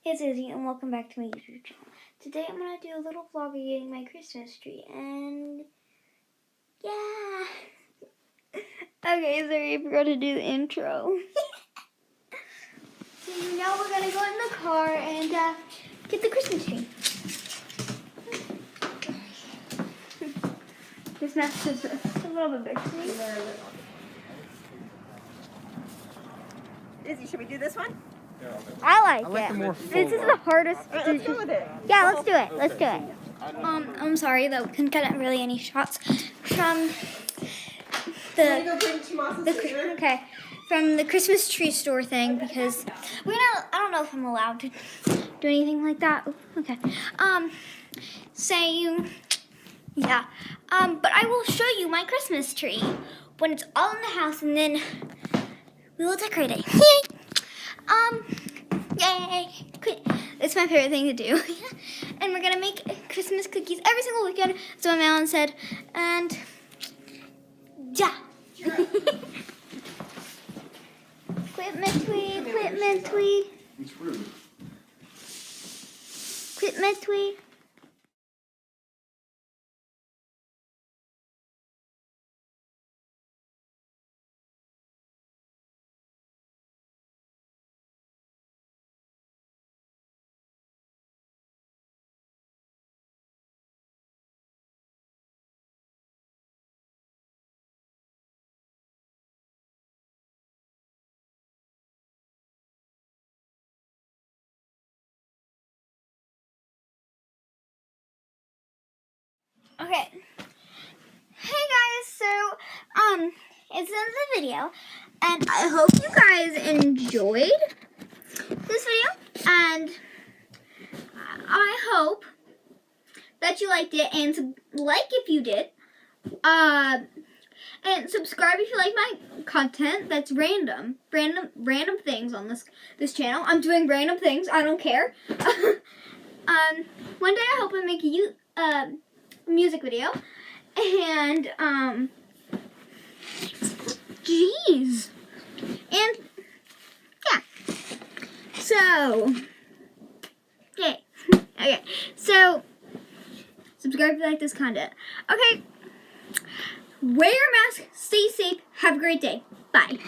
It's Izzy and welcome back to my YouTube channel. Today I'm going to do a little vlog of getting my Christmas tree and yeah. Okay, sorry, I forgot to do the intro. So now we're going to go in the car and get the Christmas tree. This mess is a little bit big for me. Izzy, should we do this one? I like the it. more This is the hardest. All right, let's go with it. Yeah, let's do it. Let's do it. I'm sorry that we couldn't get really any shots from Wanna go bring Tomas dinner? okay, from the Christmas tree store thing because I don't know if I'm allowed to do anything like that. Ooh, okay. Yeah. But I will show you my Christmas tree when it's all in the house, and then we will decorate it. Yay! Yay! It's my favorite thing to do. And we're gonna make Christmas cookies every single weekend, so my mom said, and yeah. Quit mentally, quit mentally. It's rude. Quit mentally. Okay. Hey guys, so it's the end of the video, and I hope you guys enjoyed this video, and I hope that you liked it, and like if you did, and subscribe if you like my content. That's random things on this channel. I'm doing random things. I don't care. One day I hope I make a music video, and jeez, and yeah. So okay, okay. So subscribe if you like this content. Okay. Wear your mask, stay safe, have a great day. Bye.